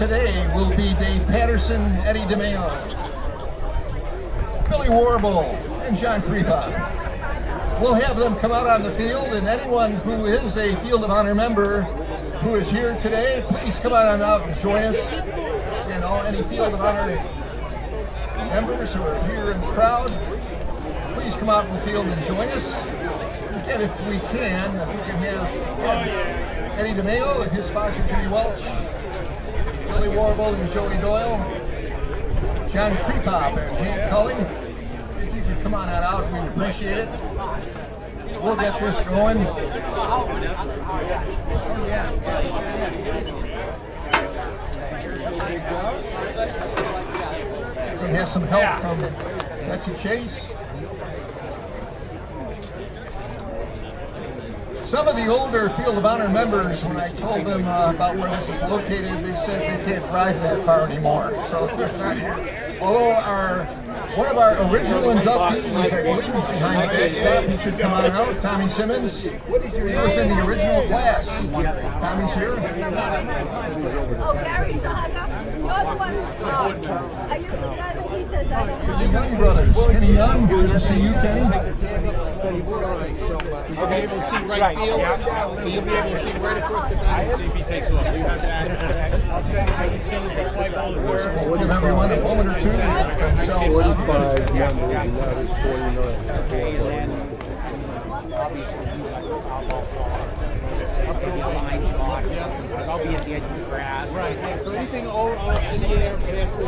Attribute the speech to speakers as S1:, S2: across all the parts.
S1: today will be Dave Patterson, Eddie DeMeo, Billy Warble, and John Creepa. We'll have them come out on the field, and anyone who is a Field of Honor member who is here today, please come on out and join us. You know, any Field of Honor members who are here in the crowd, please come out in the field and join us. Again, if we can have Eddie DeMeo and his sponsor Jimmy Welch, Billy Warble and Joey Doyle, John Creepop and Hank Culling. If you could come on out, we'd appreciate it. We'll get this going. We're going to have some help from Betsy Chase. Some of the older Field of Honor members, when I told them about where this is located, they said they can't drive that far anymore. So, although one of our original inductees, I believe he's behind the backstop, he should come on out, Tommy Simmons. He was in the original class. Tommy's here.
S2: Oh, Gary's the hookup. You're the one. Are you the guy that he says I don't know?
S1: So the Young brothers, Kenny Young, good to see you, Kenny.
S3: You'll be able to see right field. So you'll be able to see right across the bat and see if he takes off. You have that. I can see the fly ball is where.
S1: We'll give everyone a moment or two to get themselves out.
S4: 45 members, and that is 49.
S3: I'll be at the edge of the grass. Right. So anything over in the air, past the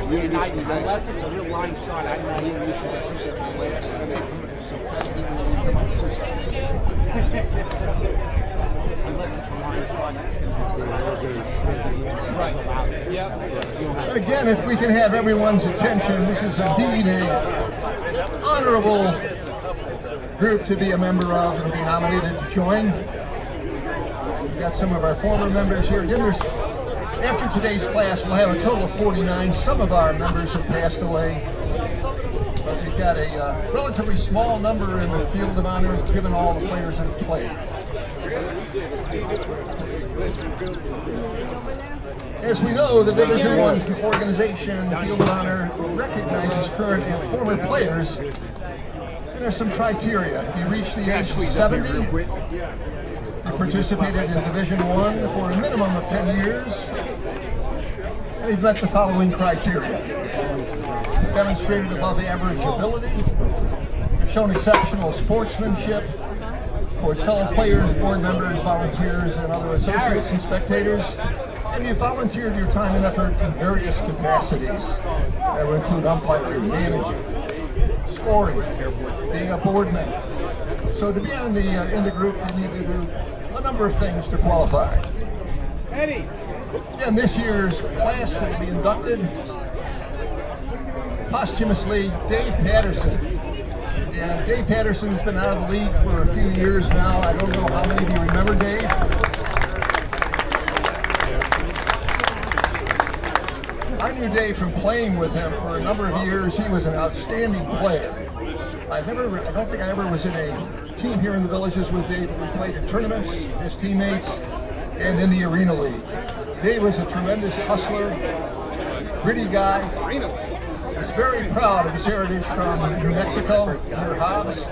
S3: unless it's a real line shot, I know he used to get 270 last, and they come in so unless it's a line shot. Right. Yeah.
S1: Again, if we can have everyone's attention, this is indeed a honorable group to be a member of and be nominated to join. We've got some of our former members here. Again, after today's class, we'll have a total of 49. Some of our members have passed away, but we've got a relatively small number in the Field of Honor, given all the players that have played. As we know, the Division I organization, Field of Honor, recognizes current and former players. And there's some criteria. If you reach the age of 70, you participated in Division I for a minimum of 10 years, and you've met the following criteria. You've demonstrated above average ability, you've shown exceptional sportsmanship towards fellow players, board members, volunteers, and other associates and spectators, and you volunteered your time and effort in various capacities. That would include umpiring, managing, scoring, being a board member. So to be in the group, you need to do a number of things to qualify.
S3: Eddie.
S1: And this year's class will be inducted posthumously Dave Patterson. And Dave Patterson has been out of the league for a few years now. I don't know how many of you remember Dave. I knew Dave from playing with him for a number of years. He was an outstanding player. I don't think I ever was in a team here in the Villages with Dave. We played in tournaments, his teammates, and in the Arena League. Dave was a tremendous hustler, gritty guy. He's very proud of his heritage from New Mexico, near Hobbs.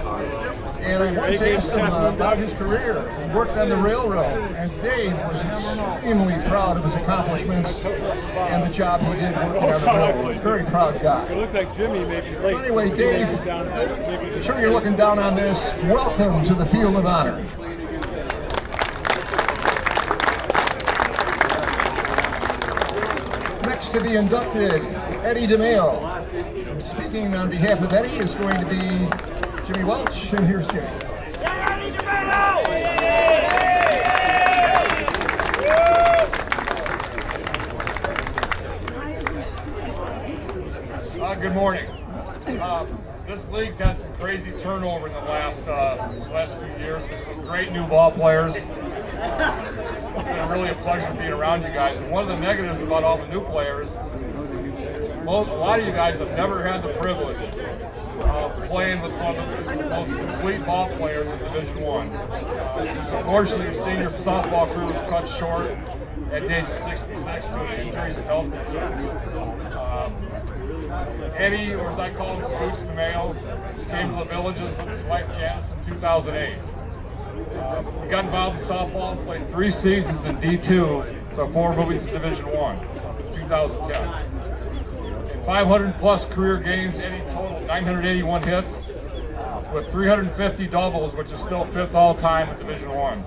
S1: And I once asked him about his career. He worked on the railroad, and Dave was extremely proud of his accomplishments and the job he did working on the railroad. Very proud guy.
S4: It looks like Jimmy may be late.
S1: So anyway, Dave, I'm sure you're looking down on this. Welcome to the Field of Honor. Next to be inducted, Eddie DeMeo. Speaking on behalf of Eddie is going to be Jimmy Welch, and here's Jimmy.
S5: Good morning. This league's had some crazy turnover in the last few years with some great new ball players. It's been really a pleasure being around you guys. And one of the negatives about all the new players, a lot of you guys have never had the privilege of playing with one of the most complete ball players in Division I. Unfortunately, your senior softball crew was cut short. at the age of 66 due to injuries and health concerns. Eddie, or as I call him, Scoots the Mayo, came to the Villages with his wife Janice in 2008. He got involved in softball, played 3 seasons in D2 before moving to Division I in 2010. In 500 plus career games, Eddie totaled 981 hits with 350 doubles, which is still 5th all time in Division I.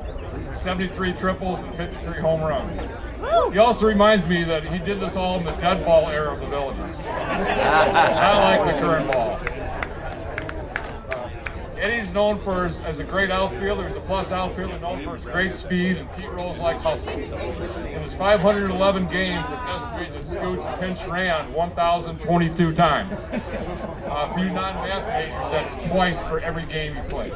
S5: 73 triples and 53 home runs. He also reminds me that he did this all in the dead ball era of the Villages. I like the current ball. Eddie's known for as a great outfielder. He's a plus outfielder, known for his great speed and key roles like hustle. In his 511 games at this age, Scoots pinch ran 1,022 times. For you non-math majors, that's twice for every game he played.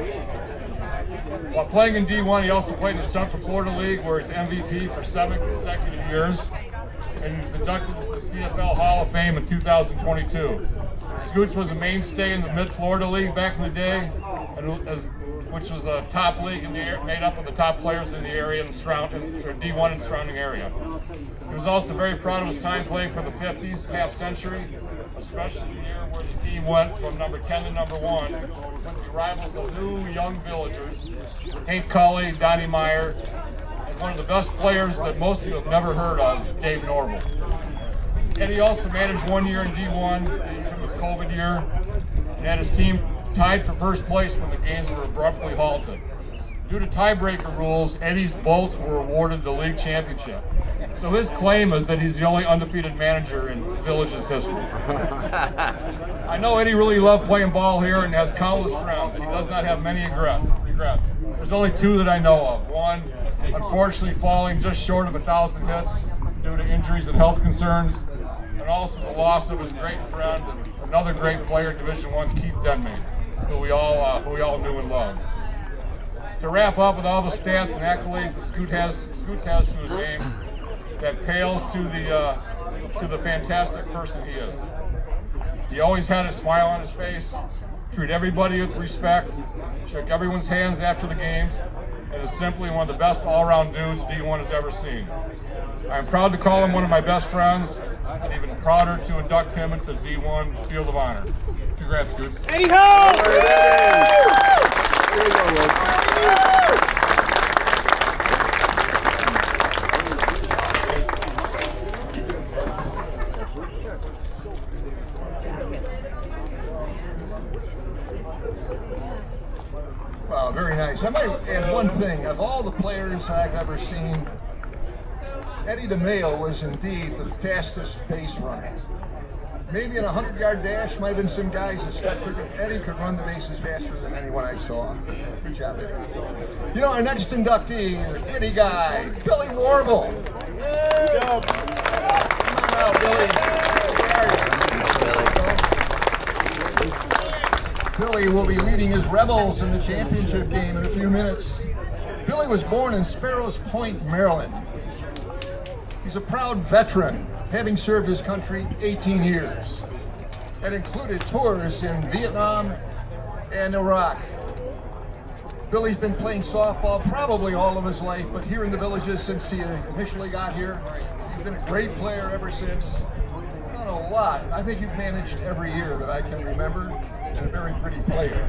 S5: While playing in D1, he also played in the Central Florida League, where he's MVP for 7 consecutive years, and he was inducted to the CFL Hall of Fame in 2022. Scoots was a mainstay in the Mid-Florida League back in the day, which was a top league made up of the top players in the area and D1 and surrounding area. He was also very proud of his time playing for the 50s, half century, especially the year where the team went from number 10 to number 1, with the arrivals of new young villagers, Hank Culley, Donnie Meyer, and one of the best players that most of you have never heard of, Dave Norval. Eddie also managed 1 year in D1, from his COVID year, and had his team tied for first place when the games were abruptly halted. Due to tiebreaker rules, Eddie's Bolts were awarded the league championship. So his claim is that he's the only undefeated manager in Village's history. I know Eddie really loved playing ball here and has countless friends. He does not have many regrets. There's only 2 that I know of. One, unfortunately falling just short of 1,000 hits due to injuries and health concerns, and also the loss of his great friend and another great player in Division I, Keith Denman, who we all knew and loved. To wrap up with all the stats and accolades that Scoots has to his game, that pales to the fantastic person he is. He always had a smile on his face, treated everybody with respect, shook everyone's hands after the games, and is simply one of the best all-around dudes D1 has ever seen. I am proud to call him one of my best friends, and even prouder to induct him into the D1 Field of Honor. Congrats, Scoots.
S3: Eddie Ho!
S1: Wow, very nice. I might add one thing. Of all the players I've ever seen, Eddie DeMayo was indeed the fastest base runner. Maybe in a 100-yard dash, might have been some guys that stepped quicker. Eddie could run the bases faster than anyone I saw. Good job, Eddie. You know, our next inductee, the gritty guy, Billy Norval. Come on out, Billy. Billy will be leading his Rebels in the championship game in a few minutes. Billy was born in Sparrows Point, Maryland. He's a proud veteran, having served his country 18 years. That included tours in Vietnam and Iraq. Billy's been playing softball probably all of his life, but here in the Villages since he initially got here. He's been a great player ever since. Done a lot. I think you've managed every year that I can remember, and a very pretty player.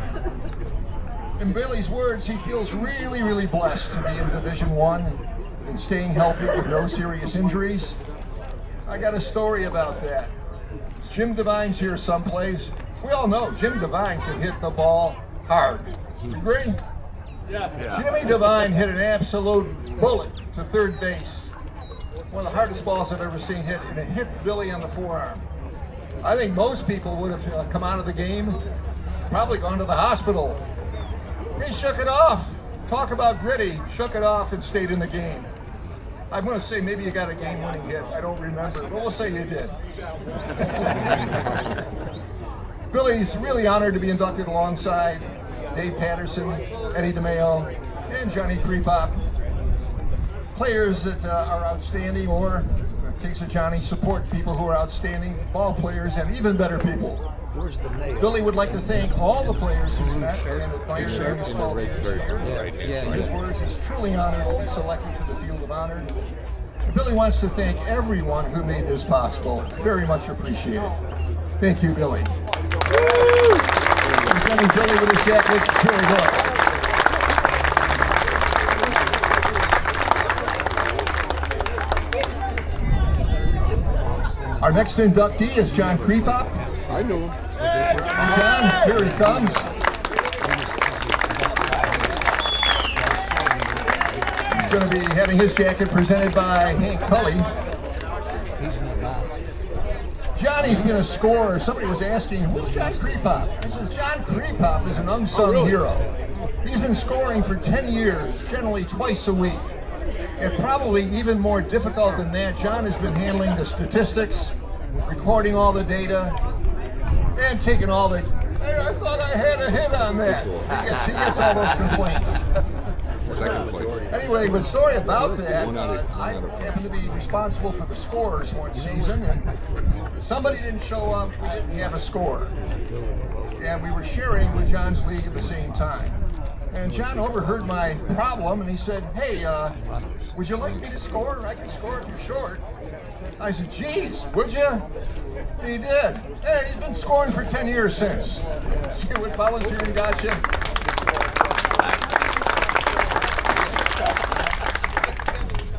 S1: In Billy's words, he feels really, really blessed to be in Division I and staying healthy with no serious injuries. I got a story about that. Jim Devine's here someplace. We all know Jim Devine can hit the ball hard. Agree? Yeah. Jimmy Devine hit an absolute bullet to third base. One of the hardest balls I've ever seen hit, and it hit Billy on the forearm. I think most people would have come out of the game, probably gone to the hospital. He shook it off. Talk about gritty. Shook it off and stayed in the game. I'm going to say maybe you got a game-winning hit. I don't remember, but we'll say you did. Billy's really honored to be inducted alongside Dave Patterson, Eddie DeMayo, and Johnny Creepop. Players that are outstanding, or in the case of Johnny, support people who are outstanding, ball players, and even better people.
S4: Where's the nail?
S1: Billy would like to thank all the players he's met and admired during his 12 years here. In his words, he's truly honored to be selected for the Field of Honor. Billy wants to thank everyone who made this possible. Very much appreciated. Thank you, Billy. Presenting Billy with his jacket, here we go. Our next inductee is John Krepop.
S4: I know him.
S1: John, here he comes. He's going to be having his jacket presented by Hank Cully. Johnny's been a scorer. Somebody was asking, who's John Krepop? I said, John Krepop is an unsung hero. He's been scoring for 10 years, generally twice a week. And probably even more difficult than that, John has been handling the statistics, recording all the data, and taking all the, hey, I thought I had a hit on that. He gets all those complaints.
S4: Second place.
S1: Anyway, the story about that, I happened to be responsible for the scores one season, and somebody didn't show up, we didn't have a score. And we were sharing with John's league at the same time. And John overheard my problem, and he said, hey, would you like me to score? I can score if you're short. I said, geez, would you? He did. Hey, he's been scoring for 10 years since. See what volunteering got you?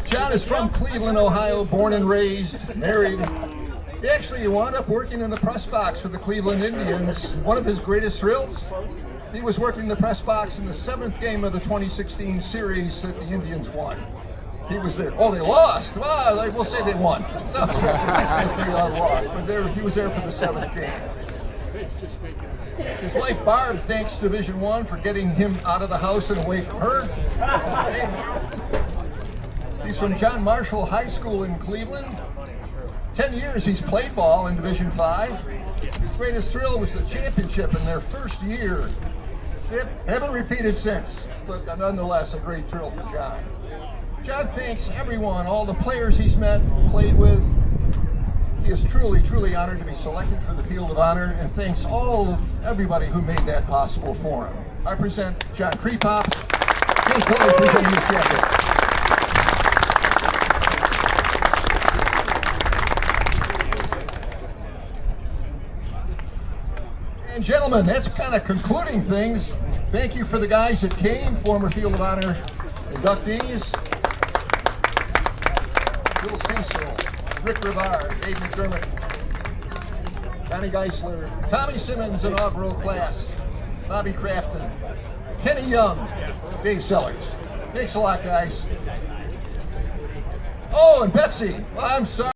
S1: John is from Cleveland, Ohio, born and raised, married. He actually wound up working in the press box for the Cleveland Indians. One of his greatest thrills, he was working the press box in the 7th game of the 2016 series that the Indians won. He was there. Oh, they lost. Well, we'll say they won. Sounds good. They lost, but he was there for the 7th game. His wife Barb thanks Division I for getting him out of the house and away from her. He's from John Marshall High School in Cleveland. 10 years he's played ball in Division V. His greatest thrill was the championship in their first year. They haven't repeated since, but nonetheless a great thrill for John. John thanks everyone, all the players he's met, played with. He is truly, truly honored to be selected for the Field of Honor, and thanks everybody who made that possible for him. I present John Krepop. Hank Cully presenting his jacket. And gentlemen, that's kind of concluding things. Thank you for the guys that came, former Field of Honor inductees. Bill Cecil, Rick Rivard, Dave McDermott, Johnny Geisler, Tommy Simmons, inaugural class, Bobby Crafton, Kenny Young, Dave Sellers. Thanks a lot, guys. Oh, and Betsy. Well, I'm sorry.